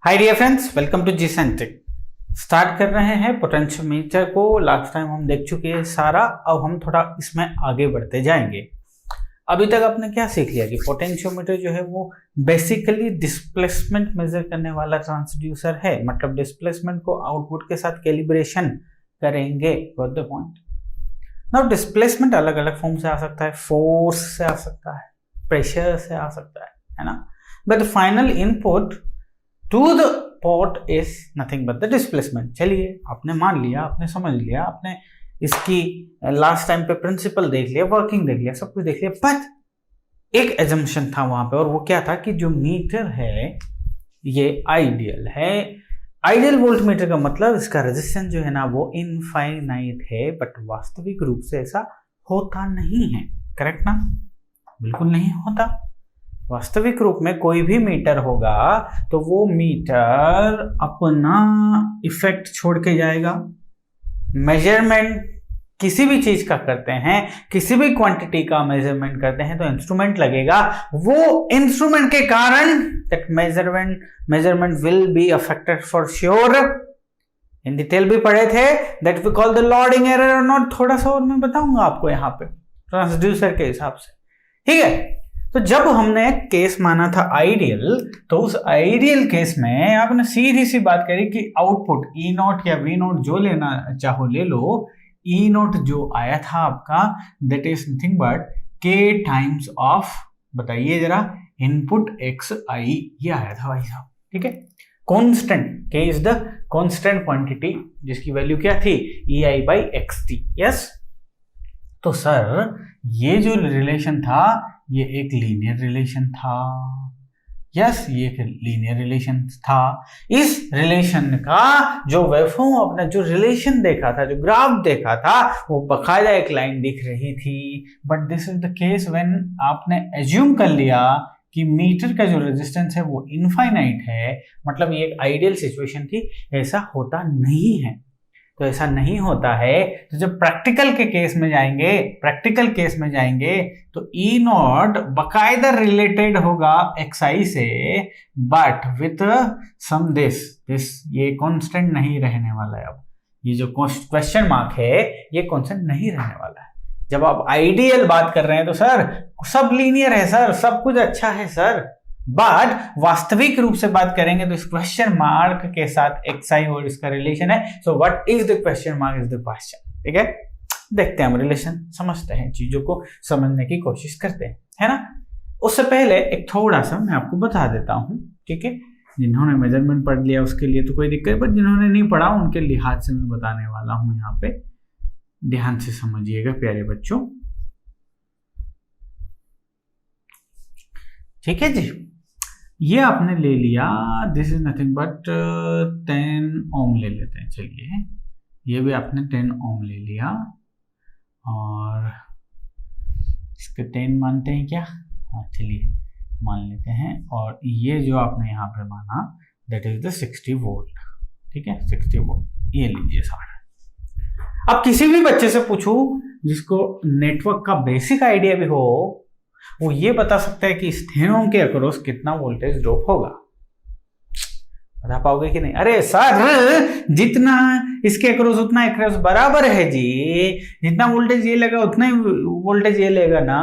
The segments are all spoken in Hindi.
Hi dear friends, welcome to G centric. Start कर रहे हैं पोटेंशियोमीटर को। लास्ट टाइम हम देख चुके हैं सारा, अब हम थोड़ा इसमें आगे बढ़ते जाएंगे। अभी तक आपने क्या सीख लिया कि पोटेंशियोमीटर जो है वो बेसिकली डिस्प्लेसमेंट मेजर करने वाला ट्रांसड्यूसर है, मतलब डिस्प्लेसमेंट को आउटपुट के साथ कैलिब्रेशन करेंगे। Got the point? Now displacement अलग अलग फॉर्म से आ सकता है, फोर्स से आ सकता है, प्रेशर से आ सकता है ना। But final input to the port is nothing but the displacement. चलिए, आपने मान लिया, आपने समझ लिया, आपने इसकी लास्ट टाइम पे प्रिंसिपल देख लिया, वर्किंग देख लिया, सब कुछ देख लिया। बट एक एजम्पशन था वहां पे, और वो क्या था कि जो मीटर है ये आइडियल है। आइडियल वोल्ट मीटर का मतलब इसका रेजिस्टेंस जो है ना वो इनफाइनाइट है, बट वास्तविक रूप से ऐसा होता नहीं है। करेक्ट ना? बिल्कुल नहीं होता। वास्तविक रूप में कोई भी मीटर होगा तो वो मीटर अपना इफेक्ट छोड़ के जाएगा। मेजरमेंट किसी भी चीज का करते हैं, किसी भी क्वांटिटी का मेजरमेंट करते हैं तो इंस्ट्रूमेंट लगेगा। वो इंस्ट्रूमेंट के कारण that measurement will be affected for sure. In detail भी पढ़े थे, that we call the loading error और नॉट। थोड़ा सा और मैं बताऊंगा आपको यहाँ पे ट्रांसड्यूसर के हिसाब से। ठीक है, तो जब हमने केस माना था आइडियल, तो उस आइडियल केस में आपने सीधी सी बात करी कि आउटपुट ई नॉट या वी नॉट जो लेना चाहो ले लो। ई नॉट जो आया था आपका, दैट इज नथिंग बट के टाइम्स ऑफ, बताइए जरा, इनपुट एक्स आई, ये आया था भाई साहब। ठीक है, कॉन्स्टेंट, के इज द कॉन्स्टेंट क्वांटिटी जिसकी वैल्यू क्या थी, ई आई बाई एक्स टी। यस, तो सर ये जो रिलेशन था ये एक लीनियर रिलेशन था। यस, ये एक लीनियर रिलेशन था। इस रिलेशन का जो वेवफॉर्म, अपना जो रिलेशन देखा था, जो ग्राफ देखा था, वो बकायदा एक लाइन दिख रही थी। But this is the case when आपने एज्यूम कर लिया कि मीटर का जो रेजिस्टेंस है वो इनफाइनाइट है, मतलब ये एक आइडियल सिचुएशन थी। ऐसा होता नहीं है। तो ऐसा नहीं होता है, तो जब प्रैक्टिकल केस में जाएंगे तो ई नॉट बकायदा रिलेटेड होगा एक्सआई से, बट विथ सम दिस ये कांस्टेंट नहीं रहने वाला है। अब ये जो क्वेश्चन मार्क है ये कांस्टेंट नहीं रहने वाला है। जब आप आइडियल बात कर रहे हैं तो सर सब लीनियर है सर, सब कुछ अच्छा है सर, बट वास्तविक रूप से बात करेंगे तो इस क्वेश्चन मार्क के साथ एक्सआई और इसका रिलेशन है। So what is the question mark is the question. ठीक है, देखते हैं हम रिलेशन, समझते हैं, चीजों को समझने की कोशिश करते हैं, है ना। उससे पहले एक थोड़ा सा मैं आपको बता देता हूं। ठीक है, जिन्होंने मेजरमेंट पढ़ लिया उसके लिए तो कोई दिक्कत, बट जिन्होंने नहीं पढ़ा उनके लिहाज से मैं बताने वाला हूं। यहाँ पे ध्यान से समझिएगा प्यारे बच्चों। ठीक है जी, ये आपने ले लिया, दिस इज नथिंग बट 10 ओम ले लेते हैं। चलिए, ये भी आपने 10 ओम ले लिया, और इसके 10 मानते हैं क्या? हाँ, चलिए मान लेते हैं। और ये जो आपने यहाँ पे माना दैट इज द 60 वोल्ट। ठीक है, 60 वोल्ट ये लीजिए सारा। अब किसी भी बच्चे से पूछूं जिसको नेटवर्क का बेसिक आइडिया भी हो, वो ये बता सकता है कि इस 10 ओम के अक्रॉस कितना वोल्टेज ड्रॉप होगा। बता पाओगे कि नहीं? अरे सर, जितना इसके अक्रॉस उतना अक्रॉस बराबर है जी, जितना वोल्टेज ये लगा उतना ही वोल्टेज ये लेगा ना।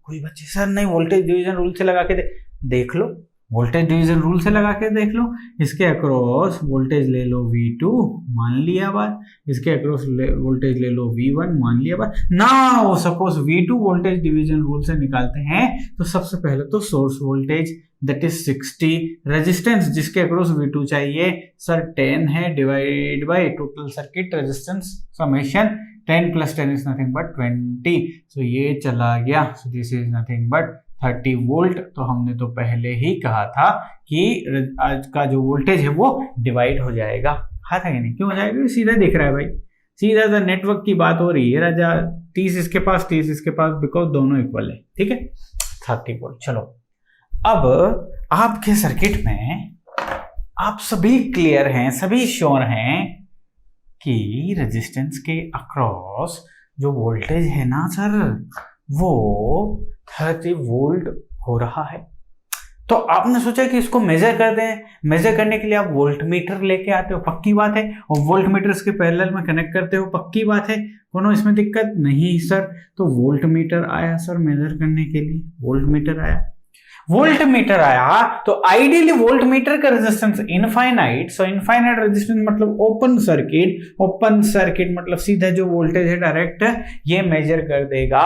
कोई बच्चे सर नहीं, वोल्टेज डिवीजन रूल से लगा के देख लो, वोल्टेज डिवीजन रूल से लगा के देख लो। इसके अक्रॉस वोल्टेज ले लो V2, मान लिया बात। इसके अक्रॉस वोल्टेज ले लो V1, मान लिया बात ना। वो suppose V2 voltage division rule से निकालते हैं तो सबसे पहले तो source voltage that is 60, resistance जिसके अक्रॉस V2 चाहिए सर 10 है, divide by total circuit resistance summation 10 + 10 is nothing but 20। सो ये चला गया, सो this is nothing but 30 volt. तो हमने तो पहले ही कहा था कि आज का जो वोल्टेज है वो डिवाइड हो जाएगा। कहा था कि नहीं? क्यों हो जाएगा? सीधा दिख रहा है भाई, सीधा सा नेटवर्क की बात हो रही है राजा। 30 इसके पास, 30 इसके पास, बिकॉज दोनों इक्वल है। ठीक है, 30 वोल्ट। चलो, अब आपके सर्किट में आप सभी क्लियर हैं, सभी श्योर हैं कि रेजिस्टेंस के अक्रॉस जो वोल्टेज है ना सर, वो 30 वोल्ट हो रहा है। तो आपने सोचा कि इसको मेजर कर दें, मेजर करने के लिए आप वोल्ट मीटर लेके आते हो, पक्की बात है, और वोल्ट मीटर इसके पैरेलल में कनेक्ट करते हो, पक्की बात है, कोनो इसमें दिक्कत नहीं सर। तो वोल्ट मीटर आया सर मेजर करने के लिए, वोल्ट मीटर आया, वोल्ट मीटर आया। तो आइडियली वोल्ट मीटर का रेजिस्टेंस इनफाइनाइट, सो इनफाइनाइट रेजिस्टेंस मतलब ओपन सर्किट, ओपन सर्किट मतलब सीधा जो वोल्टेज है डायरेक्ट ये मेजर कर देगा,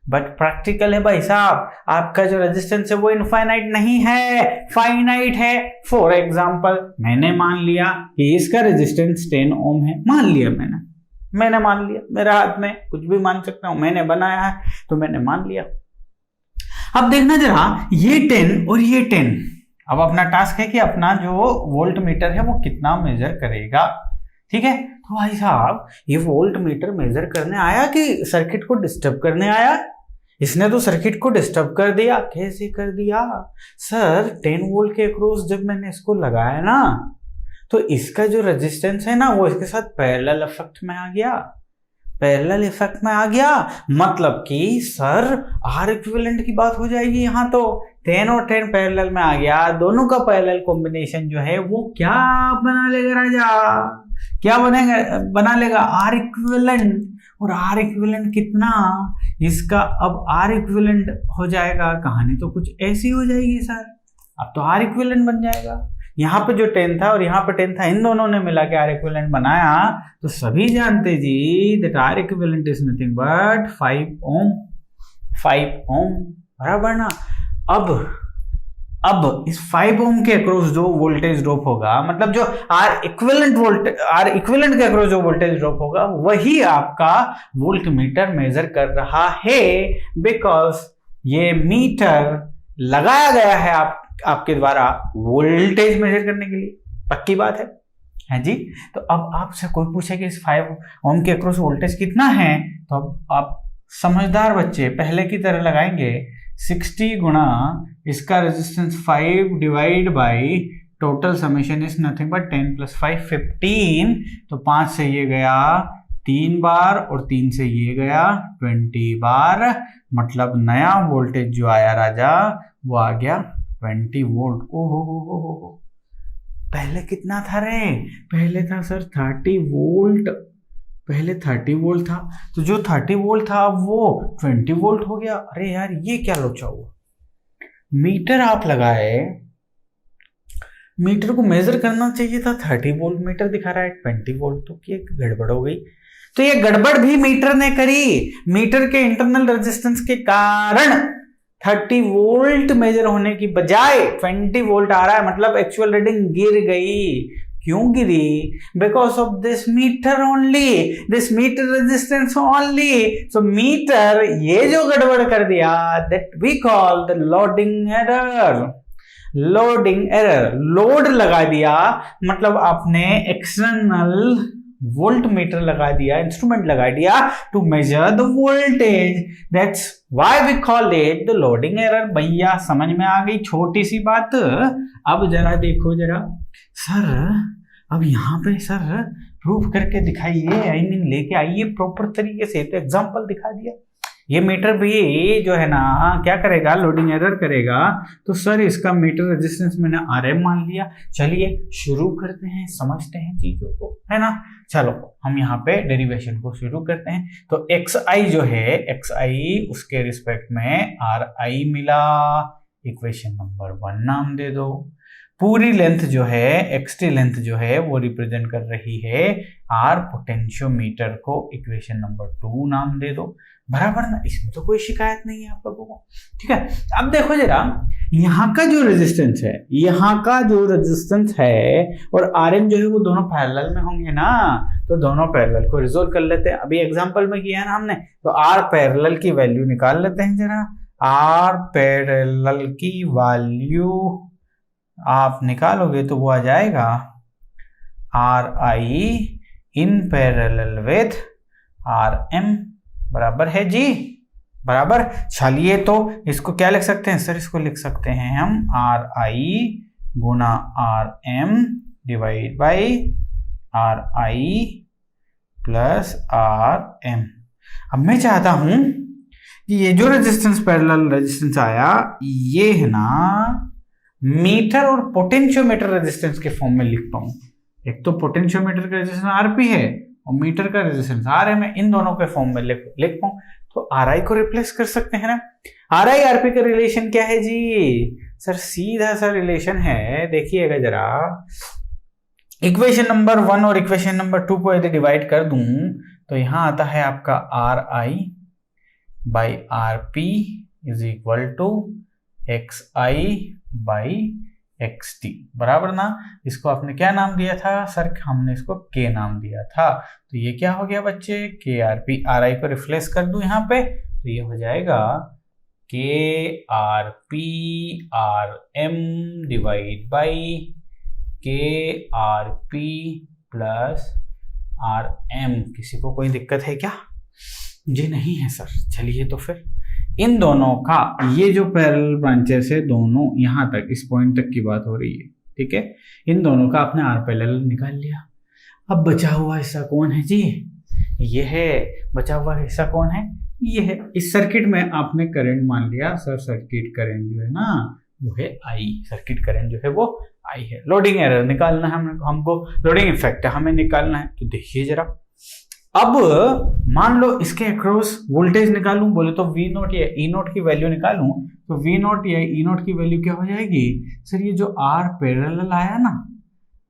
बट प्रैक्टिकल है भाई साहब, आपका जो रेजिस्टेंस है वो इनफाइनाइट नहीं है, फाइनाइट है। फॉर एग्जांपल मैंने मान लिया कि इसका रेजिस्टेंस 10 ओम है, मान लिया मैंने मान लिया, मेरे हाथ में कुछ भी मान सकता हूं, मैंने बनाया है तो मैंने मान लिया। अब देखना जरा, ये 10 और ये 10, अब अपना टास्क है कि अपना जो वोल्ट मीटर है वो कितना मेजर करेगा, ठीक है। तो भाई साहब ये वोल्ट मीटर मेजर करने आया कि सर्किट को डिस्टर्ब करने आया? इसने तो सर्किट को डिस्टर्ब कर दिया। कैसे कर दिया सर? 10 वोल्ट के अक्रॉस जब मैंने इसको लगाया ना, तो इसका जो रेजिस्टेंस है ना वो इसके साथ पैरेलल इफेक्ट में आ गया, पैरेलल इफेक्ट में आ गया। मतलब कि सर आर इक्विवेलेंट की बात हो जाएगी यहाँ, तो 10 और 10 पैरेलल में आ गया, दोनों का पैरेलल कॉम्बिनेशन जो है वो क्या बना लेगा राजा, क्या बना लेगा? R equivalent. और आर इक्विवेलेंट कितना? इसका अब आर इक्विवेलेंट हो जाएगा, कहानी तो कुछ ऐसी हो जाएगी सर, अब तो आर इक्विवेलेंट बन जाएगा। यहाँ पे जो 10 था और यहाँ पे 10 था, इन दोनों ने मिला के आर इक्विवेलेंट बनाया। तो सभी जानते जी that are equivalent is nothing but 5 ohm, 5 ohm, बराबर ना। अब इस 5 ओम के अक्रॉस जो वोल्टेज ड्रॉप होगा, मतलब जो आर इक्विवेलेंट के अक्रॉस जो वोल्टेज ड्रॉप होगा वही आपका वोल्ट मीटर मेजर कर रहा है, बिकॉज ये मीटर लगाया गया है आपके द्वारा वोल्टेज मेजर करने के लिए, पक्की बात है जी। तो अब आपसे कोई पूछे कि इस 5 ओम के अक्रॉस वोल्टेज कितना है, तो अब आप समझदार बच्चे पहले की तरह लगाएंगे 60 गुणा इसका resistance 5 divide by total summation is nothing but 10 plus 5 15। तो 5 से ये गया 3 बार और 3 से ये गया 20 बार, मतलब नया वोल्टेज जो आया राजा वो आ गया 20 वोल्ट। ओहो, पहले कितना था रे? पहले था सर 30 वोल्ट, पहले 30 वोल्ट था, तो जो 30 वोल्ट था वो 20 वोल्ट हो गया। अरे यार ये क्या लोचा हुआ? मीटर आप लगाए, मीटर को मेजर करना चाहिए था 30 वोल्ट, मीटर दिखा रहा है 20 वोल्ट, तो ये गड़बड़ हो गई। तो ये गड़बड़ भी मीटर ने करी, मीटर के इंटरनल रेजिस्टेंस के कारण 30 वोल्ट मेजर होने की बजाय 20 वोल्ट आ रहा है, मतलब एक्चुअल रीडिंग गिर गई। क्यों गिरी? Because of this meter only, this meter resistance only. So meter ये जो गड़बड़ कर दिया, that we call the loading error. Loading error, load लगा दिया, मतलब आपने एक्सटर्नल वोल्ट मीटर लगा दिया, इंस्ट्रूमेंट लगा दिया to measure the voltage, that's why we call it the loading error. भैया समझ में आ गई छोटी सी बात? अब जरा देखो जरा सर, अब यहाँ पे सर प्रूफ करके दिखाइए, आई मीन लेके आइए प्रॉपर तरीके से। तो एग्जांपल दिखा दिया, ये मीटर भी जो है ना क्या करेगा? लोडिंग एरर करेगा। तो सर इसका मीटर रेजिस्टेंस मैंने RM मान लिया। चलिए शुरू करते हैं, समझते हैं चीजों को, है ना। चलो हम यहाँ पे डेरिवेशन को शुरू करते हैं। तो XI जो है, XI उसके रिस्पेक्ट में RI मिला, इक्वेशन नंबर 1 नाम दे दो। पूरी लेंथ जो है, XT लेंथ जो है वो रिप्रेजेंट कर रही है R पोटेंशियोमीटर को, इक्वेशन नंबर 2 नाम दे दो, बराबर ना। इसमें तो कोई शिकायत नहीं है आप लोगों को, ठीक है। अब देखो जरा, यहाँ का जो रेजिस्टेंस है, यहाँ का जो रेजिस्टेंस है और RM जो है वो दोनों पैरेलल में होंगे ना, तो दोनों पैरेलल को रिजोल्व कर लेते हैं। अभी एग्जांपल में किया है ना हमने, तो R पैरेलल की वैल्यू निकाल लेते हैं जरा। R पैरेलल की वैल्यू आप निकालोगे तो वो आ जाएगा RI in parallel with RM, बराबर है जी, बराबर। चलिए तो इसको क्या लिख सकते हैं सर? इसको लिख सकते हैं हम RI Guna RM divide by RI plus RM। अब मैं चाहता हूं कि ये जो रेजिस्टेंस पैरेलल रेजिस्टेंस आया ये है ना मीटर और पोटेंशियोमीटर रेजिस्टेंस के फॉर्म में लिख पाऊं। एक तो पोटेंशियोमीटर का रेजिस्टेंस आरपी है और मीटर का रेजिस्टेंस आर है, मैं इन दोनों के फॉर्म में लिख पाऊं तो आर आई को रिप्लेस कर सकते हैं ना। आर आई आरपी का रिलेशन क्या है जी? सर सीधा सा रिलेशन है, देखिएगा जरा। इक्वेशन नंबर 1 और इक्वेशन नंबर 2 को यदि डिवाइड कर दूं तो यहां आता है आपका R I by R P is equal to X I by X T, बराबर ना। इसको आपने क्या नाम दिया था सर? हमने इसको के नाम दिया था। तो ये क्या हो गया बच्चे? के आर पी। आर आई को रिप्लेस कर दूं यहाँ पे तो ये हो जाएगा K R P R M divide by K R P plus R M. किसी को कोई दिक्कत है क्या? जी नहीं है सर। चलिए तो फिर इन दोनों का, ये जो पैरेलल ब्रांचेस है दोनों यहां तक, इस पॉइंट तक की बात हो रही है, ठीक है। इन दोनों का आपने आर पैरेलल निकाल लिया। अब बचा हुआ हिस्सा कौन है जी? ये है। बचा हुआ हिस्सा कौन है? ये है। इस सर्किट में आपने करंट मान लिया सर, सर्किट करंट जो है ना वो है आई। सर्किट करंट जो है वो आई है। लोडिंग एरर निकालना है हमको, लोडिंग इफेक्ट हमें निकालना है। तो देखिए जरा, अब मान लो इसके अक्रॉस वोल्टेज निकालूं, बोले तो V नोट या E नोट की वैल्यू निकालूं तो V नोट या E नोट की वैल्यू क्या हो जाएगी सर? ये जो R पैरेलल आया ना,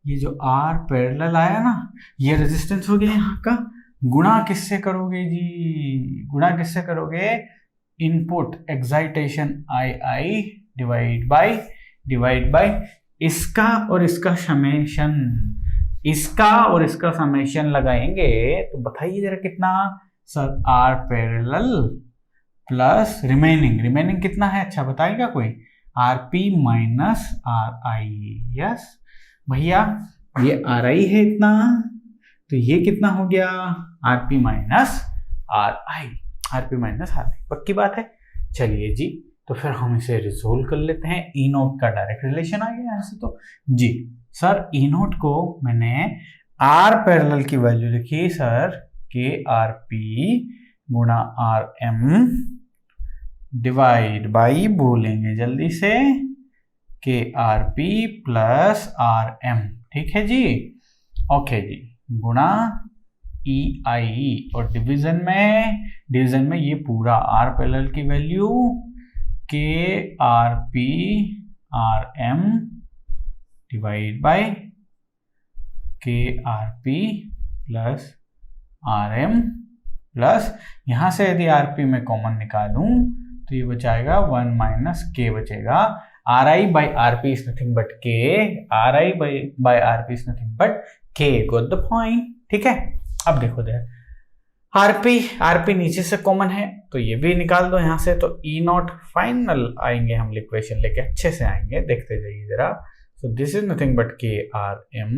ये जो R पैरेलल आया ना, ये रेजिस्टेंस हो गया यहाँ का। गुणा किससे करोगे जी? गुणा किससे करोगे? Input excitation I divide by इसका और इसका समेशन, इसका और इसका समेशन लगाएंगे तो बताइए जरा कितना sir? R parallel plus remaining कितना है? अच्छा बताएगा कोई? R P minus R I. Yes भैया, ये आर आई है इतना, तो ये कितना हो गया? Are P minus R I. Are P minus R आई, पक्की बात है। चलिए जी, तो फिर हम इसे रिजोल्व कर लेते हैं। ई नोट का डायरेक्ट रिलेशन आ गया ऐसे तो जी। सर ई नोट को मैंने आर पैरेलल की वैल्यू लिखी सर, के आर पी गुणा आर एम डिवाइड बाई, बोलेंगे जल्दी से, K R P plus R M. ठीक है जी, ओके जी, गुणा ई आई, और डिवीजन में ये पूरा आर पैरेलल की value K R P R M divide by K R P plus R M plus, यहां से यदि आर पी में कॉमन निकालूं तो ये बचाएगा 1 माइनस के बचेगा। R I by R P is nothing but K, R I by R P is nothing but K. Got the point? ठीक है। अब देखो देर, आरपी नीचे से कॉमन है तो ये भी निकाल दो यहाँ से, तो ई नॉट फाइनल आएंगे हम इक्वेशन लेके, अच्छे से आएंगे, देखते जाइए जरा। सो this is nothing but K R M,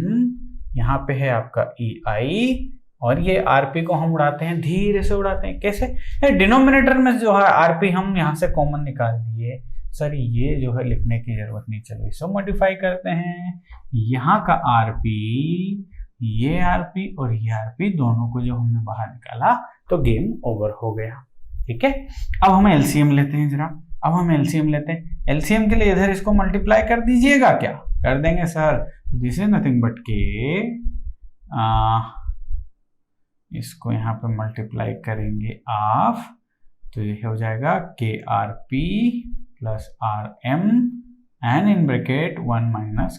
यहाँ पे है आपका ई आई, और ये आरपी को हम उड़ाते हैं, धीरे से उड़ाते हैं। कैसे? डिनोमिनेटर में जो है आरपी हम यहाँ से कॉमन निकाल दिए सर, ये जो है लिखने की जरूरत नहीं, चलो इसे मॉडिफाई करते हैं। यहाँ का आरपी, ये आरपी और ये आरपी दोनों को जो हमने बाहर निकाला तो गेम ओवर हो गया। ठीक है, अब हम एलसीएम लेते हैं जरा। अब हम एलसीएम लेते हैं। एलसीएम के लिए इधर इसको मल्टीप्लाई कर दीजिएगा, क्या कर देंगे sir? This is nothing but के, इसको यहाँ पे मल्टीप्लाई करेंगे आप, तो ये हो जाएगा K R P plus R M and in bracket 1 minus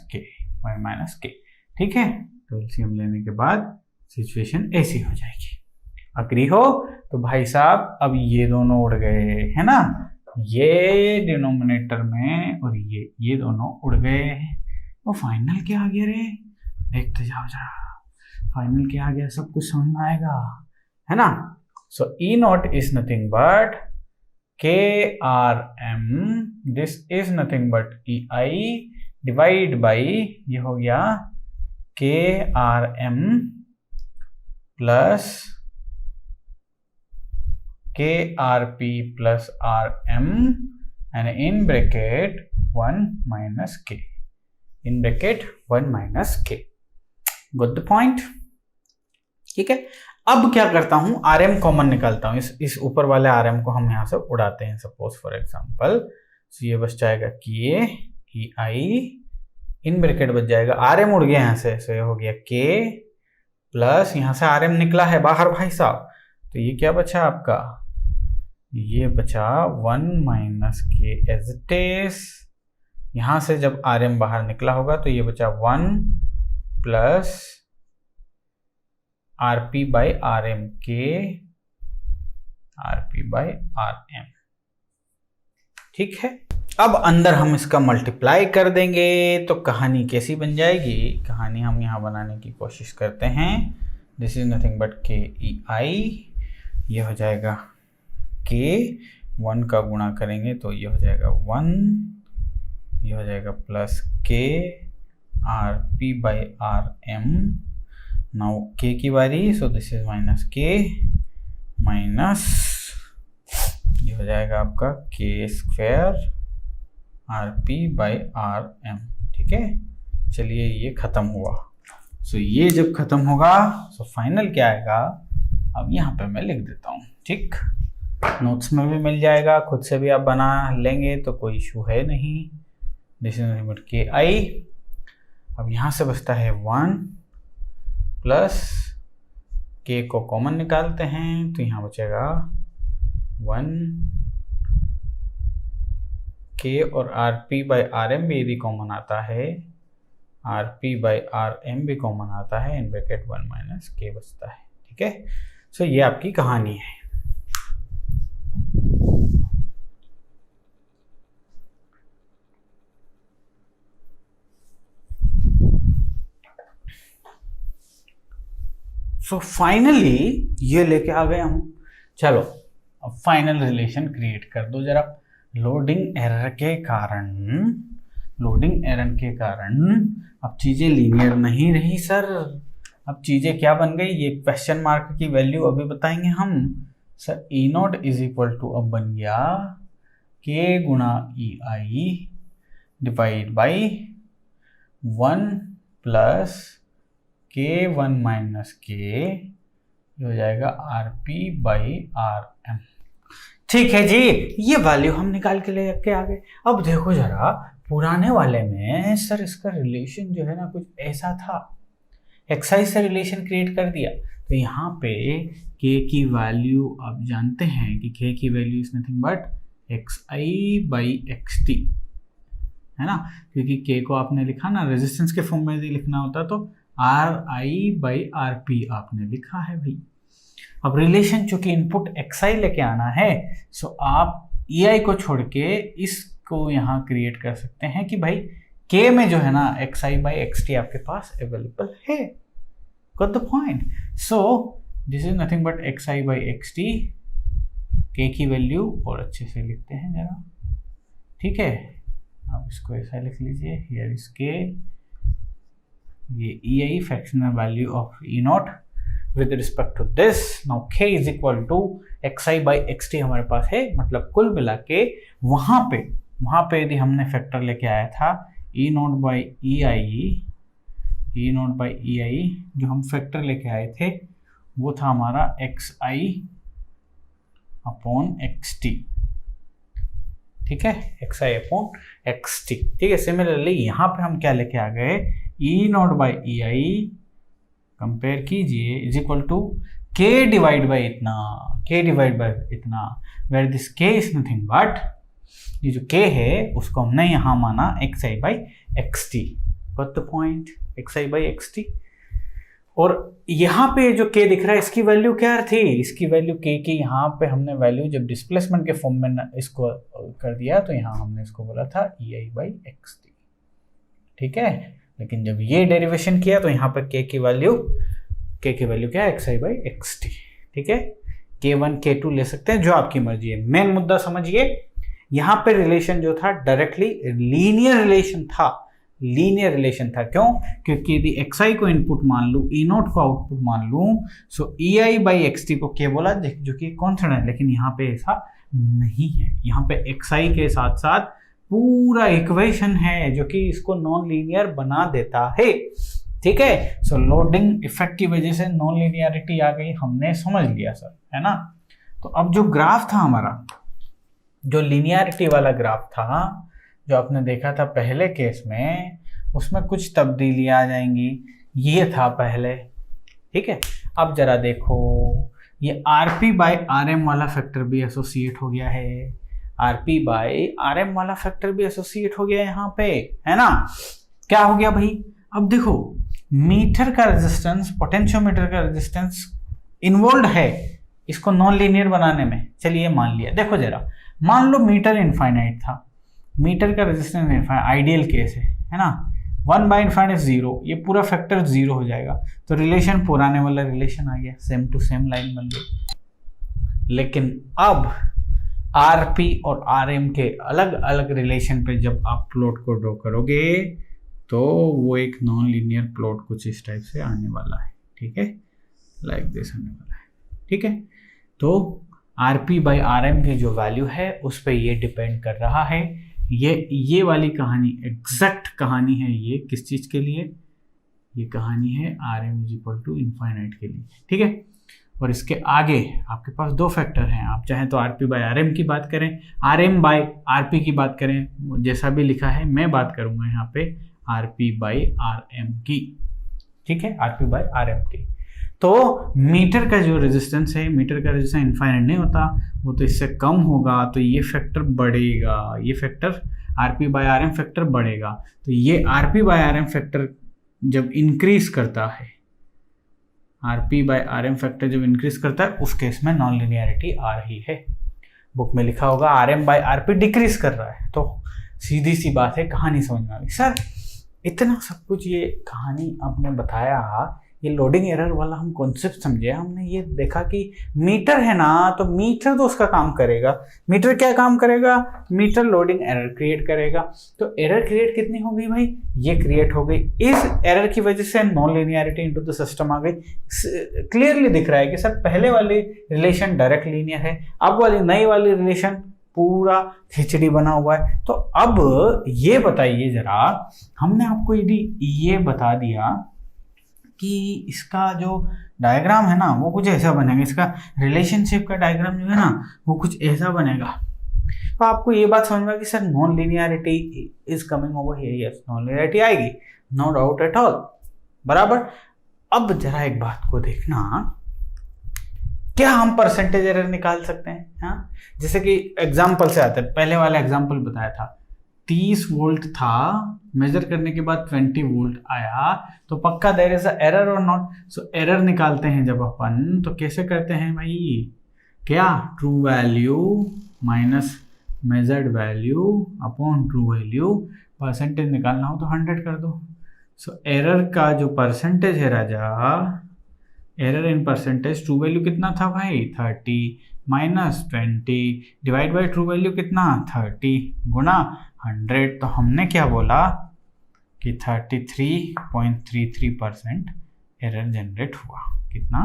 K. ठीक है, तो एलसीएम लेने के बाद सिचुएशन ऐसी हो जाएगी। अग्री हो? तो भाई साहब अब ये दोनों उड़ गए है ना, ये डिनोमिनेटर में और ये दोनों उड़ गए। तो फाइनल क्या आ गया रे? देखते जाओ जरा, फाइनल क्या आ गया, सब कुछ समझ में आएगा है ना। So E naught is nothing but K R M, this is nothing but E I divide by, ये हो गया K R M plus K R P plus R M and in bracket 1 minus K, in bracket 1 minus K. Got the point? ठीक है। अब क्या करता हूं, आर एम कॉमन निकालता हूं, इस ऊपर वाले आर एम को हम यहां से उड़ाते हैं सपोज फॉर एग्जांपल। तो ये बच जाएगा के ई आई इन ब्रैकेट बच जाएगा, आर एम उड़ गया यहाँ से, सो ये हो गया के प्लस यहाँ से आर एम निकला है बाहर भाई साहब, तो ये क्या बचा आपका, ये बचा 1 माइनस के एज इट इज। यहां से जब आर एम बाहर निकला होगा तो ये बचा 1 plus R P by R M K R P by R M. ठीक है, अब अंदर हम इसका मल्टीप्लाई कर देंगे तो कहानी कैसी बन जाएगी, कहानी हम यहां बनाने की कोशिश करते हैं। दिस इज नथिंग बट के ई आई, ये हो जाएगा के 1 का गुणा करेंगे तो ये हो जाएगा 1, ये हो जाएगा plus K R P by R M. Now K की बारी, so this is minus K minus ये हो जाएगा आपका K square R P by R M. ठीक है, चलिए ये खत्म हुआ। सो ये जब खत्म होगा सो फाइनल क्या आएगा, अब यहाँ पे मैं लिख देता हूँ। ठीक, नोट्स में भी मिल जाएगा, खुद से भी आप बना लेंगे तो कोई इशू है नहीं। दिस इज नथिंग बट के आई। अब यहाँ से बचता है 1 प्लस के को कॉमन निकालते हैं तो यहाँ बचेगा 1 के और R P by R M भी यदि कॉमन आता है, R P by R M भी कॉमन आता है, इन ब्रैकेट 1 माइनस के बचता है। ठीक है, सो ये आपकी कहानी है। सो फाइनली ये लेके आ गए हम। चलो अब फाइनल रिलेशन क्रिएट कर दो जरा। लोडिंग एरर के कारण अब चीजें लीनियर नहीं रही सर। अब चीजें क्या बन गई, ये क्वेश्चन मार्क की वैल्यू अभी बताएंगे हम sir. E naught is equal to अब बन गया के गुणा E I divide by 1 plus K 1 minus K हो जाएगा R P by R M. ठीक है जी, ये वैल्यू हम निकाल के ले के आ गए। अब देखो जरा, पुराने वाले में सर इसका रिलेशन जो है ना कुछ ऐसा था, एक्साइज से रिलेशन क्रिएट कर दिया। तो यहाँ पे के की वैल्यू आप जानते हैं कि के की value is nothing but x I by X T, है ना, क्योंकि के को आपने लिखा ना रेजिस्टेंस के फॉर्म में यदि लिखना होता तो are I by R P आपने लिखा है भाई। अब रिलेशन चूंकि इनपुट एक्स आई लेके आना है, सो आप ई आई को छोड़ के इसको यहाँ क्रिएट कर सकते हैं कि भाई के में जो है ना x I by X T आपके पास अवेलेबल है। Got the point. So this is nothing but x I by X T. के की वैल्यू और अच्छे से लिखते हैं जरा, ठीक है। आप इसको ऐसा लिख लीजिए, हियर इज के, ये E I fractional value of E naught with respect to this. Now K is equal to X I by X T हमारे पास है, मतलब कुल मिला के वहाँ पे यदि हमने फैक्टर लेके आया था ई नॉट बाई ई आई, जो हम फैक्टर लेके आए थे वो था हमारा एक्स आई अपॉन एक्स टी। ठीक है, एक्स आई अपॉन एक्स टी। ठीक है, सिमिलरली यहाँ पे हम क्या लेके आ गए, E naught by E I compare कीजिए is equal to K divide by इतना, where this K is nothing but ये जो के है उसको हमने यहाँ माना X I by X T. Got the point, X I by X T. और यहाँ पे जो के दिख रहा है इसकी वैल्यू क्या थी, इसकी वैल्यू के की यहाँ पे हमने वैल्यू जब डिस्प्लेसमेंट के फॉर्म में इसको कर दिया तो यहाँ हमने इसको बोला था ई आई बाई एक्स टी। ठीक है, लेकिन जब ये डेरिवेशन किया तो यहाँ पर के की वैल्यू क्या है, x I by X T. ठीक है, K1 K2 ले सकते हैं, जो आपकी मर्जी है। मेन मुद्दा समझिए, यहाँ पे रिलेशन जो था डायरेक्टली लीनियर रिलेशन था। क्यों? क्योंकि यदि xi को इनपुट मान लूँ, ई नॉट को आउटपुट मान लूँ, सो ई आई बाई एक्स टी को के बोला, जो कि कॉन्स्टेंट है, लेकिन यहाँ पे ऐसा नहीं है। यहाँ पे xi के साथ साथ पूरा इक्वेशन है जो कि इसको नॉन लीनियर बना देता है। ठीक है। सो लोडिंग इफेक्ट की वजह से नॉन लीनियरिटी आ गई, हमने समझ लिया सर, है ना। तो अब जो ग्राफ था हमारा, जो लीनियरिटी वाला ग्राफ था जो आपने देखा था पहले केस में, उसमें कुछ तब्दीलियां आ जाएंगी। ये था पहले, ठीक है। अब जरा देखो, ये RP बाई RM वाला फैक्टर भी एसोसिएट हो गया है, RP बाई RM वाला फैक्टर भी एसोसिएट हो गया यहाँ पे, है ना। क्या हो गया भाई, अब देखो मीटर का रेजिस्टेंस, पोटेंशियोमीटर का रेजिस्टेंस इन्वॉल्व है इसको नॉन लीनियर बनाने में। चलिए मान लिया, देखो जरा, मान लो मीटर इनफाइनाइट था, मीटर का रेजिस्टेंस इनफाइनाइट, आइडियल केस है ना। 1 बाई इनफाइनाइट 0, ये पूरा फैक्टर 0 हो जाएगा, तो रिलेशन पुराने वाला रिलेशन आ गया, सेम टू सेम लाइन बन गई। लेकिन अब RP और RM के अलग अलग रिलेशन पे जब आप प्लॉट को ड्रॉ करोगे तो वो एक नॉन लीनियर प्लॉट कुछ इस टाइप से आने वाला है, ठीक है, लाइक दिस आने वाला है, ठीक है। तो RP बाई RM की जो वैल्यू है उस पर ये डिपेंड कर रहा है। ये वाली कहानी एग्जैक्ट कहानी है, ये किस चीज़ के लिए, ये कहानी है RM is equal to infinite के लिए, ठीक है। और इसके आगे आपके पास दो फैक्टर हैं, आप चाहें तो RP बाई RM की बात करें, RM बाई RP की बात करें, जैसा भी लिखा है मैं बात करूंगा यहाँ पे RP बाई RM की, ठीक है, RP बाई RM की। तो मीटर का जो रेजिस्टेंस है, मीटर का रेजिस्टेंस इनफाइनाइट नहीं होता, वो तो इससे कम होगा, तो ये फैक्टर बढ़ेगा, ये factor RP by RM factor बढ़ेगा। तो ये RP बाई RM फैक्टर जब इंक्रीज करता है, RP बाई RM फैक्टर जब इंक्रीज करता है, उस केस में नॉन लिनियरिटी आ रही है। बुक में लिखा होगा RM बाई RP डिक्रीज कर रहा है, तो सीधी सी बात है, कहानी समझ में आ गई। सर इतना सब कुछ ये कहानी आपने बताया, ये लोडिंग एरर वाला हम कॉन्सेप्ट समझे, हमने ये देखा कि मीटर है ना, तो मीटर तो उसका काम करेगा, मीटर क्या काम करेगा, मीटर लोडिंग एरर क्रिएट करेगा। तो एरर क्रिएट कितनी हो गई भाई, ये क्रिएट हो गई, इस एरर की वजह से non linearity into the system आ गई। क्लियरली दिख रहा है कि सर पहले वाली रिलेशन डायरेक्ट लीनियर है, अब वाली नई वाली रिलेशन पूरा खिचड़ी बना हुआ है। तो अब ये बताइए जरा, हमने आपको यदि ये बता दिया कि इसका जो डायग्राम है ना वो कुछ ऐसा बनेगा, इसका रिलेशनशिप का डायग्राम जो है ना वो कुछ ऐसा बनेगा, तो आपको ये बात समझ में कि sir non linearity is coming over here, yes non linearity आएगी, नो डाउट एट ऑल, बराबर। अब जरा एक बात को देखना, क्या हम परसेंटेज एरर निकाल सकते हैं, हाँ, जैसे कि एग्जाम्पल से आते हैं, पहले वाला एग्जाम्पल बताया था 30 वोल्ट था, मेजर करने के बाद 20 वोल्ट आया, तो पक्का देयर इज अ एरर और नॉट। सो एरर निकालते हैं जब अपन, तो कैसे करते हैं भाई, क्या, true value minus measured value upon true value, percentage निकालना हो तो 100 कर दो। सो एरर का जो परसेंटेज है राजा, error in percentage, true value कितना था भाई 30 minus 20 divide by true value कितना 30 गुना 100, तो हमने क्या बोला कि 33.33% एरर जनरेट हुआ। कितना,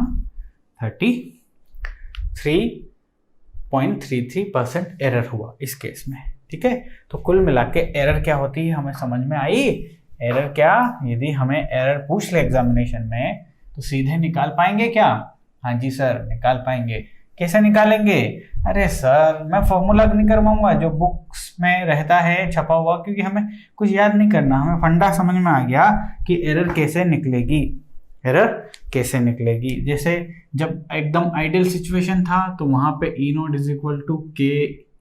33.33% एरर हुआ इस केस में, ठीक है। तो कुल मिला के एरर क्या होती है हमें समझ में आई। एरर क्या, यदि हमें एरर पूछ ले एग्जामिनेशन में तो सीधे निकाल पाएंगे क्या, हाँ जी सर निकाल पाएंगे। कैसे निकालेंगे, अरे सर मैं फॉर्मूला नहीं करवाऊंगा जो बुक्स में रहता है छपा हुआ, क्योंकि हमें कुछ याद नहीं करना, हमें फंडा समझ में आ गया कि एरर कैसे निकलेगी, एरर कैसे निकलेगी। जैसे जब एकदम आइडियल सिचुएशन था तो वहाँ पे E naught is equal to K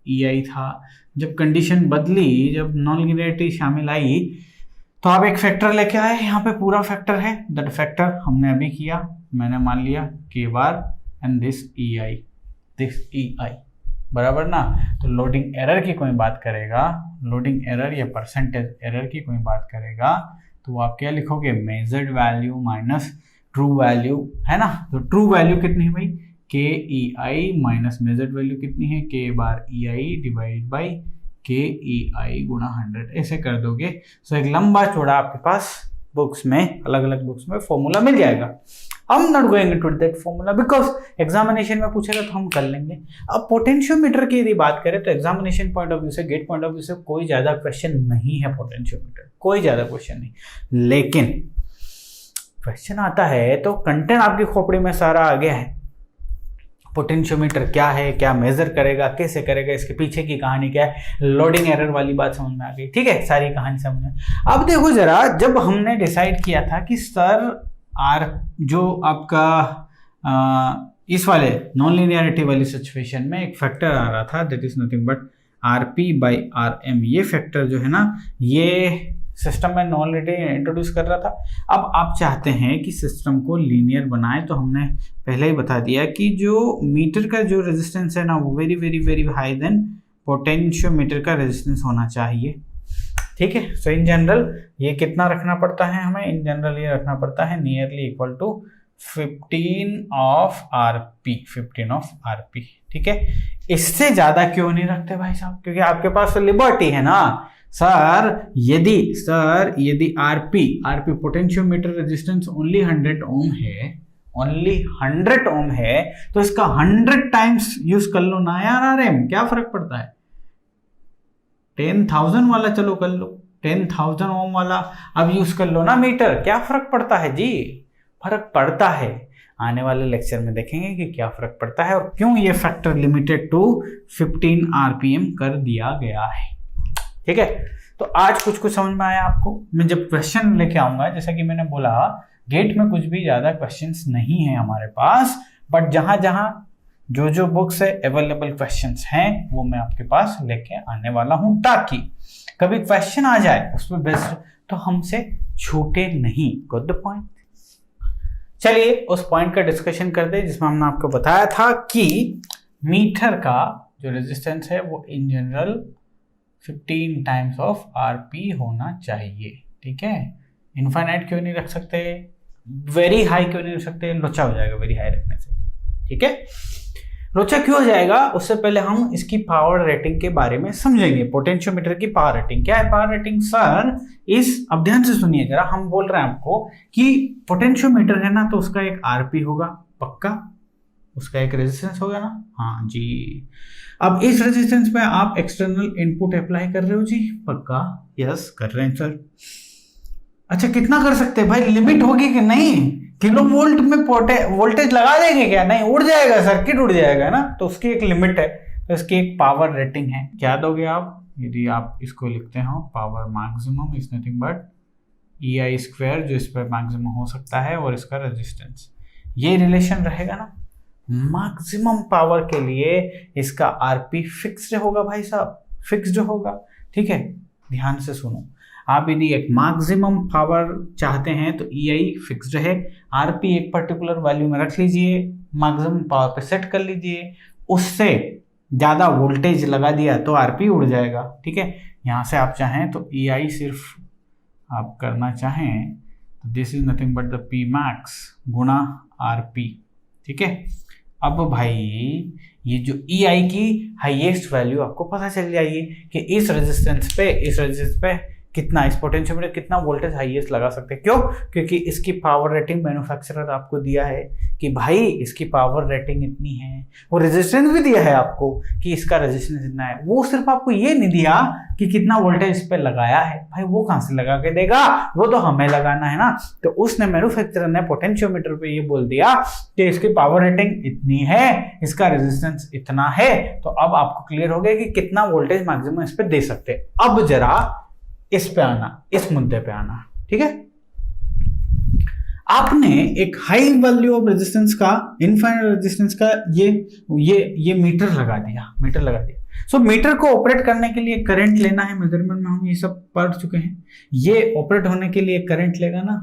EI था, जब कंडीशन बदली, जब नॉन लिनियरिटी शामिल आई, तो आप एक फैक्टर लेके आए, यहाँ पे पूरा फैक्टर है, दैट फैक्टर हमने अभी किया, मैंने मान लिया के बार एंड दिस EI, बराबर ना। तो लोडिंग एरर की कोई बात करेगा, लोडिंग एरर या परसेंटेज एरर की कोई बात करेगा, तो आप क्या लिखोगे, measured value minus true value, है ना। तो ट्रू वैल्यू कितनी है भाई, के EI माइनस मेजर्ड वैल्यू कितनी है, के बार EI डिवाइड बाई के EI गुणा 100, ऐसे कर दोगे। सो एक लंबा चौड़ा आपके पास बुक्स में, अलग अलग बुक्स में फॉर्मूला मिल जाएगा। I am not going into that formula because examination में पूछेगा तो हम कर लेंगे। अब पोटेंशियोमीटर की यदि बात करें तो एग्जामिनेशन पॉइंट ऑफ व्यू से, गेट पॉइंट ऑफ व्यू से कोई ज़्यादा क्वेश्चन नहीं है पोटेंशियोमीटर, कोई ज़्यादा क्वेश्चन नहीं। लेकिन क्वेश्चन आता है तो कंटेंट आपकी खोपड़ी में सारा आ गया है। पोटेंशियोमीटर क्या है, क्या मेजर करेगा, कैसे करेगा, इसके पीछे की कहानी क्या है, लोडिंग एरर वाली बात समझ में आ गई। ठीक है, सारी कहानी समझ में। अब देखो जरा, जब हमने डिसाइड किया था कि सर आर जो आपका इस वाले नॉन लिनियरिटी वाली सिचुएशन में एक फैक्टर आ रहा था, that is nothing but RP/RM। ये फैक्टर जो है ना, ये सिस्टम में नॉन लिनियर इंट्रोड्यूस कर रहा था। अब आप चाहते हैं कि सिस्टम को लीनियर बनाए, तो हमने पहले ही बता दिया कि जो मीटर का जो रेजिस्टेंस है ना, वो very very very high then potentiometer का रेजिस्टेंस होना चाहिए। ठीक है, सो इन जनरल ये कितना रखना पड़ता है हमें, इन जनरल ये रखना पड़ता है nearly equal to 15 of RP। ठीक है, इससे ज्यादा क्यों नहीं रखते भाई साहब, क्योंकि आपके पास तो लिबर्टी है ना। सर यदि RP पोटेंशियोमीटर रेजिस्टेंस ओनली 100 ओम है, तो इसका 100 टाइम्स यूज कर लो ना यार RM, क्या फर्क पड़ता है। 10,000 वाला चलो कर लो, 10,000 ओम वाला अब यूज कर लो ना मीटर, क्या फर्क पड़ता है जी, फर्क पड़ता है। आने वाले लेक्चर में देखेंगे कि क्या फर्क पड़ता है और क्यों ये फैक्टर लिमिटेड टू 15 RPM कर दिया गया है। ठीक है, तो आज कुछ समझ में आया आपको। मैं जब क्वेश्चन लेके आऊंगा, जैसा कि मैंने बोला, गेट में कुछ भी ज्यादा क्वेश्चंस नहीं है हमारे पास, बट जहां जहां जो बुक्स है अवेलेबल क्वेश्चंस हैं, वो मैं आपके पास लेके आने वाला हूं, ताकि कभी क्वेश्चन आ जाए उसमें बेस्ट तो हमसे छूटे नहीं। Got the point. चलिए उस पॉइंट का डिस्कशन करते हैं जिसमें हमने आपको बताया था कि मीटर का जो रेजिस्टेंस है वो in general 15 times of RP होना चाहिए। ठीक है, इनफाइनाइट क्यों नहीं रख सकते, वेरी हाई क्यों नहीं रख सकते, लोचा हो जाएगा वेरी हाई रखने से। ठीक है, लोचा क्यों हो जाएगा, उससे पहले हम इसकी पावर रेटिंग के बारे में समझेंगे। पोटेंशियोमीटर की पावर रेटिंग क्या है। पावर रेटिंग सर अब ध्यान से सुनिए जरा, हम बोल रहे हैं आपको कि पोटेंशियोमीटर है ना, तो उसका एक RP होगा पक्का, उसका एक रेजिस्टेंस होगा ना, हाँ जी। अब इस रेजिस्टेंस पे आप एक्सटर्नल इनपुट अप्लाई कर रहे हो जी, पक्का, यस कर रहे हैं सर। अच्छा कितना कर सकते हैं भाई, लिमिट होगी कि नहीं, किलो वोल्ट में वोल्टेज लगा देंगे क्या, नहीं उड़ जाएगा, सर्किट उड़ जाएगा ना, तो उसकी एक लिमिट है, तो इसकी एक पावर रेटिंग है। क्या दोगे आप, यदि आप इसको लिखते हो power maximum is nothing but EI², जो इस पर मैक्सिमम हो सकता है, और इसका रेजिस्टेंस, ये रिलेशन रहेगा ना। मैक्सिमम पावर के लिए इसका RP फिक्स्ड होगा भाई साहब, फिक्स्ड होगा। ठीक है, ध्यान से सुनो, आप यदि एक मैक्सिमम पावर चाहते हैं तो EI फिक्स्ड है, RP एक पर्टिकुलर वैल्यू में रख लीजिए, मैक्सिमम पावर पे सेट कर लीजिए, उससे ज़्यादा वोल्टेज लगा दिया तो RP उड़ जाएगा। ठीक है, यहाँ से आप चाहें तो EI सिर्फ आप करना चाहें तो this is nothing but the P max गुणा RP। ठीक है, अब भाई ये जो EI की हाईएस्ट वैल्यू आपको पता चल जाएगी कि इस रेजिस्टेंस पे कितना, इस पोटेंशियोमीटर कितना वोल्टेज हाईएस्ट लगा सकते हैं। क्यों, क्योंकि इसकी पावर रेटिंग मैन्युफैक्चरर आपको दिया है कि भाई इसकी पावर रेटिंग इतनी है, वो रेजिस्टेंस भी दिया है आपको कि इसका रेजिस्टेंस इतना है, वो सिर्फ आपको ये नहीं दिया कि कितना वोल्टेज इस पे लगाया है, भाई वो कहाँ से लगा के देगा, वो तो हमें लगाना है ना। तो उसने मैन्युफैक्चरर ने पोटेंशियोमीटर पे ये बोल दिया कि इसकी पावर रेटिंग इतनी है, इसका रेजिस्टेंस इतना है, तो अब आपको क्लियर हो गया कि कितना वोल्टेज मैक्सिमम इस पे दे सकते हैं। अब जरा इस पे आना, इस मुद्दे पे आना। ठीक है, आपने एक हाई वैल्यू ऑफ रेजिस्टेंस का, इनफाइनाइट रेजिस्टेंस का ये मीटर लगा दिया। सो मीटर को ऑपरेट करने के लिए करंट लेना है, मेजरमेंट में हम ये सब पढ़ चुके हैं। ये ऑपरेट होने के लिए करंट लेगा ना,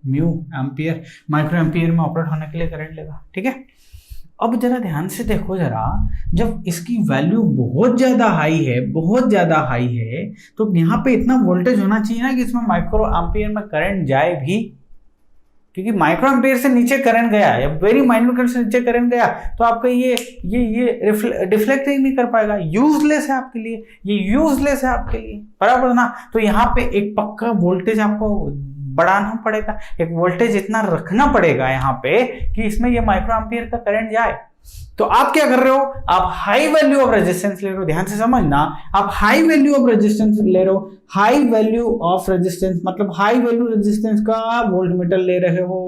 म्यू एम्पियर, माइक्रो एम्पियर में ऑपरेट होने के लिए करंट लेगा। ठीक है, अब जरा ध्यान से देखो जरा, जब इसकी वैल्यू बहुत ज्यादा हाई है तो यहाँ पे इतना वोल्टेज होना चाहिए ना कि इसमें माइक्रो एम्पियर में करंट जाए भी, क्योंकि माइक्रो एम्पियर से नीचे करंट गया या वेरी माइनर करंट से नीचे करंट गया तो आपका ये रिफ्लेक्ट ही नहीं कर पाएगा, यूजलेस है आपके लिए, ये यूजलेस है आपके लिए, बराबर ना। तो यहाँ पे एक पक्का वोल्टेज आपको बढ़ाना पड़ेगा, एक वोल्टेज इतना रखना पड़ेगा यहाँ पे कि इसमें ये माइक्रो एम्पियर का करंट जाए। तो आप क्या कर रहे हो, आप हाई वैल्यू ऑफ रेजिस्टेंस ले रहे हो, ध्यान से समझना, आप हाई वैल्यू ऑफ रेजिस्टेंस ले रहे हो। हाई वैल्यू ऑफ रेजिस्टेंस मतलब हाई वैल्यू रेजिस्टेंस का वोल्टमीटर ले रहे हो,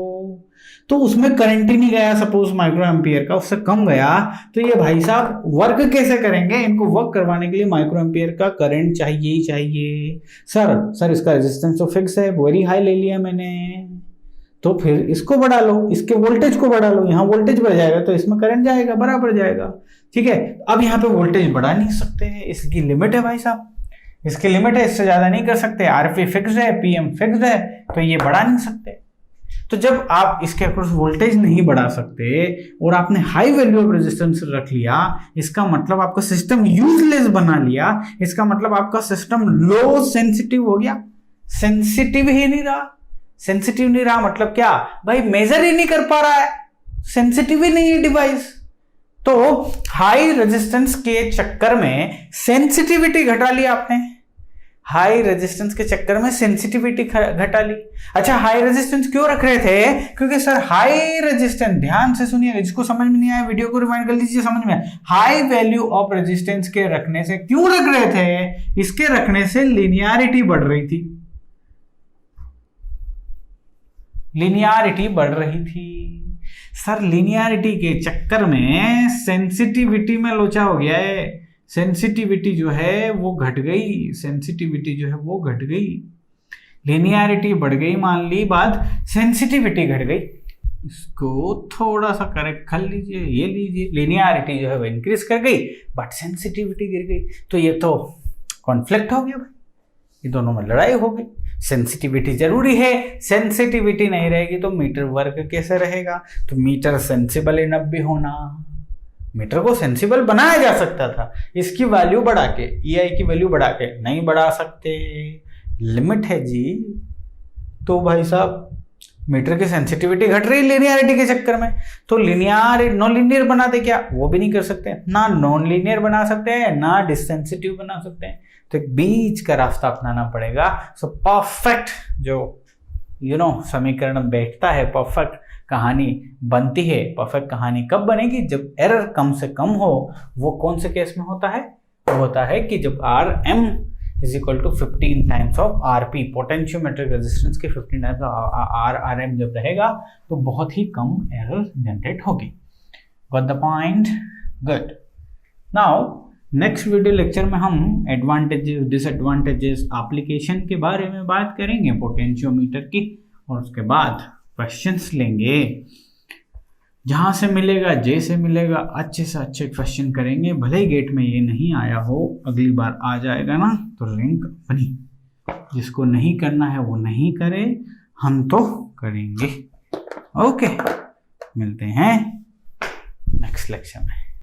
तो उसमें करंट ही नहीं गया, सपोज माइक्रो एम्पियर का, उससे कम गया, तो ये भाई साहब वर्क कैसे करेंगे, इनको वर्क करवाने के लिए माइक्रो एम्पियर का करंट चाहिए ही चाहिए। सर इसका रेजिस्टेंस तो फिक्स है, वेरी हाई ले लिया मैंने, तो फिर इसको बढ़ा लो, इसके वोल्टेज को बढ़ा लो, यहाँ वोल्टेज बढ़ जाएगा तो इसमें करंट जाएगा, बराबर जाएगा, ठीक है। अब यहाँ पे वोल्टेज बढ़ा नहीं सकते हैं, इसकी लिमिट है भाई साहब, इसकी लिमिट है, इससे ज्यादा नहीं कर सकते। आरपी फिक्स्ड है, पीएम फिक्स्ड है, तो ये बढ़ा नहीं सकते। तो जब आप इसके अक्रॉस वोल्टेज नहीं बढ़ा सकते और आपने हाई वैल्यू ऑफ रेजिस्टेंस रख लिया, इसका मतलब आपका सिस्टम यूजलेस बना लिया, इसका मतलब आपका सिस्टम लो सेंसिटिव हो गया, सेंसिटिव ही नहीं रहा। सेंसिटिव नहीं रहा मतलब क्या भाई, मेजर ही नहीं कर पा रहा है, सेंसिटिव ही नहीं है डिवाइस। तो हाई रेजिस्टेंस के चक्कर में सेंसिटिविटी घटा ली आपने, हाई रेजिस्टेंस के चक्कर में सेंसिटिविटी घटा ली। अच्छा, हाई रेजिस्टेंस क्यों रख रहे थे, क्योंकि सर हाई रेजिस्टेंस, ध्यान से सुनिए, जिसको समझ में नहीं आया वीडियो को रिवाइंड कर लीजिए, समझ में आया। हाई वैल्यू ऑफ रेजिस्टेंस के रखने से क्यों रख रहे थे, इसके रखने से लिनियरिटी बढ़ रही थी, लिनियरिटी बढ़ रही थी। सर लिनियरिटी के चक्कर में सेंसिटिविटी में लोचा हो गया है, सेंसिटिविटी जो है वो घट गई, सेंसिटिविटी जो है वो घट गई, लिनियरिटी बढ़ गई, मान ली बात, सेंसिटिविटी घट गई। इसको थोड़ा सा करेक्ट कर लीजिए, ये लीजिए, लिनियरिटी जो है वो इंक्रीज कर गई बट सेंसिटिविटी गिर गई, तो ये तो कॉन्फ्लिक्ट हो गया भाई, ये दोनों में लड़ाई हो गई। सेंसिटिविटी जरूरी है, सेंसिटिविटी नहीं रहेगी तो मीटर वर्क कैसे रहेगा, तो मीटर सेंसिबल इनफ भी होना, मीटर को सेंसिबल बनाया जा सकता था, इसकी वैल्यू बढ़ा के, EI की वैल्यू बढ़ा के नहीं बढ़ा सकते, लिमिट है जी। तो भाई साहब मीटर की सेंसिटिविटी घट रही लिनियरिटी के चक्कर में, तो लिनियर नॉन लीनियर बना दे क्या, वो भी नहीं कर सकते, ना नॉन लीनियर बना सकते हैं ना डिससेंसिटिव बना सकते हैं, तो एक बीच का रास्ता अपनाना पड़ेगा। सो परफेक्ट जो समीकरण बैठता है, परफेक्ट कहानी बनती है। परफेक्ट कहानी कब बनेगी, जब एरर कम से कम हो। वो कौन से केस में होता है, वो होता है कि जब RM is equal to 15 times of RP, potentiometric resistance के 15 टाइम्स RM जब रहेगा तो बहुत ही कम एरर जनरेट होगी। Got the point, good. Now next video lecture में हम एडवांटेजेस, डिसएडवांटेजेस, एप्लीकेशन के बारे में बात करेंगे पोटेंशियोमीटर की, और उसके बाद क्वेश्चंस लेंगे, जहां से मिलेगा, जैसे मिलेगा अच्छे से अच्छे क्वेश्चन करेंगे। भले ही गेट में ये नहीं आया हो, अगली बार आ जाएगा ना, तो रैंक अपनी, जिसको नहीं करना है वो नहीं करे, हम तो करेंगे। ओके, मिलते हैं नेक्स्ट लेक्चर में।